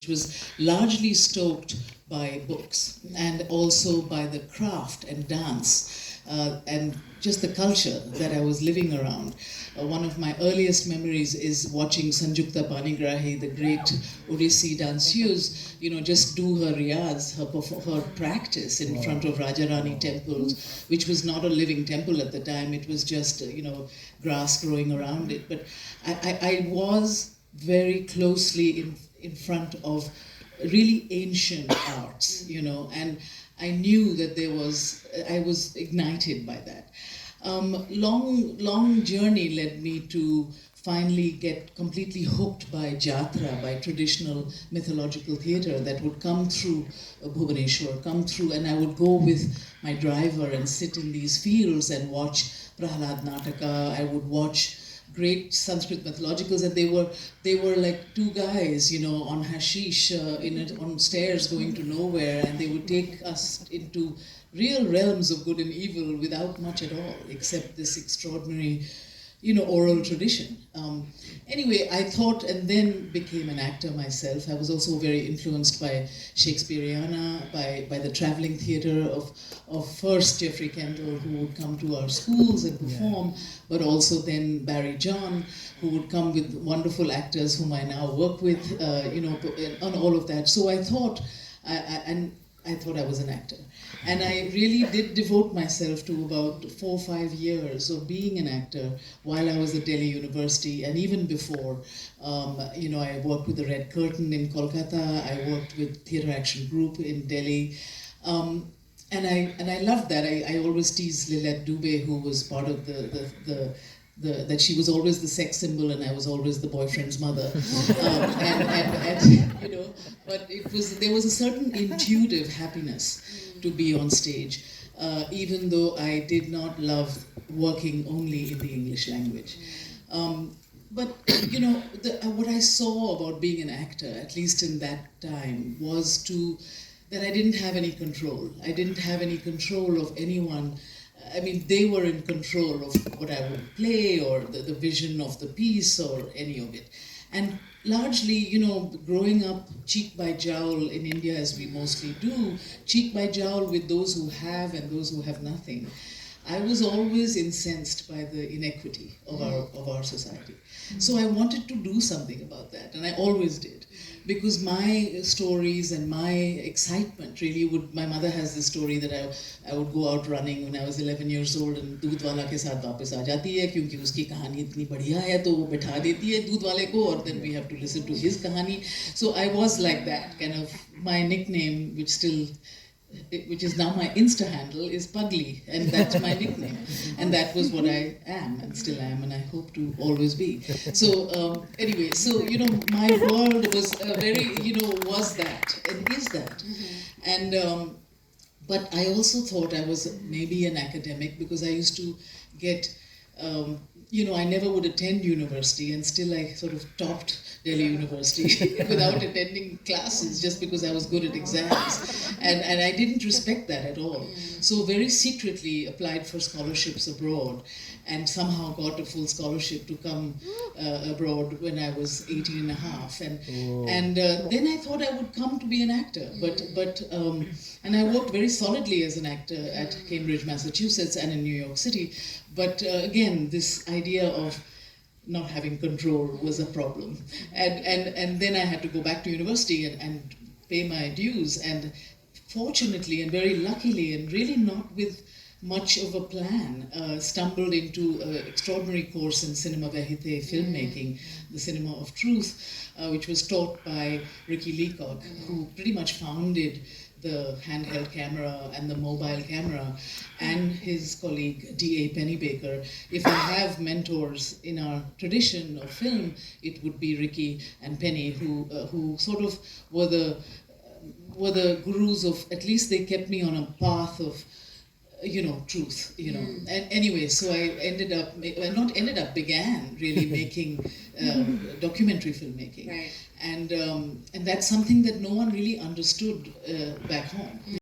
which was largely stoked by books and also by the craft and dance and just the culture that I was living around. One of my earliest memories is watching Sanjukta Panigrahi, the great Odissi danseuse, just do her riyaz, her practice in front of Rajarani temples, which was not a living temple at the time. It was just, grass growing around it. But I was very closely in front of really ancient arts, and I knew that I was ignited by that. Long journey led me to finally get completely hooked by jatra, by traditional mythological theatre that would come through Bhubaneswar, and I would go with my driver and sit in these fields and watch Prahlad Nataka. I would watch great Sanskrit mythologicals, and they were like two guys, on hashish, on stairs going to nowhere, and they would take us into real realms of good and evil without much at all, except this extraordinary, oral tradition. Anyway, I thought, and then became an actor myself. I was also very influenced by Shakespeareana, by the traveling theatre of first Geoffrey Kendall, who would come to our schools and perform, but also then Barry John, who would come with wonderful actors whom I now work with, on all of that. So I thought, I thought I was an actor. And I really did devote myself to about 4 or 5 years of being an actor while I was at Delhi University, and even before. I worked with the Red Curtain in Kolkata, I worked with Theatre Action Group in Delhi. And I loved that. I always teased Lilette Dubé, who was part of that she was always the sex symbol and I was always the boyfriend's mother. But there was a certain intuitive happiness to be on stage, even though I did not love working only in the English language. But what I saw about being an actor, at least in that time, was that I didn't have any control. I didn't have any control of anyone. I mean, they were in control of what I would play or the vision of the piece or any of it. And largely, growing up cheek by jowl in India, as we mostly do, cheek by jowl with those who have and those who have nothing, I was always incensed by the inequity of our society. So I wanted to do something about that, and I always did. Because my stories and my excitement really my mother has this story that I would go out running when I was 11 years old and दूध वाला के साथ वापस आ जाती है क्योंकि उसकी कहानी इतनी बढ़िया है तो वो बिठा देती है दूध वाले को और then we have to listen to his कहानी. So I was like that, kind of. My nickname, which is now my Insta handle, is Pugly, and that's my nickname. And that was what I am, and still am, and I hope to always be. So anyway, my world was was that, and is that. And but I also thought I was maybe an academic because I used to get, I never would attend university, and still I sort of topped Delhi University without attending classes just because I was good at exams. And I didn't respect that at all. So very secretly applied for scholarships abroad and somehow got a full scholarship to come abroad when I was 18 and a half. And then I thought I would come to be an actor. And I worked very solidly as an actor at Cambridge, Massachusetts and in New York City. But again, this idea of not having control was a problem. And then I had to go back to university and pay my dues. And fortunately and very luckily, and really not with much of a plan, stumbled into an extraordinary course in cinema verite filmmaking, the cinema of truth, which was taught by Ricky Leacock, who pretty much founded the handheld camera and the mobile camera, and his colleague D.A. Pennybaker. If I have mentors in our tradition of film, it would be Ricky and Penny, who sort of were the gurus of, at least they kept me on a path of, truth, And anyway, so I began really making documentary filmmaking. Right. And that's something that no one really understood back home.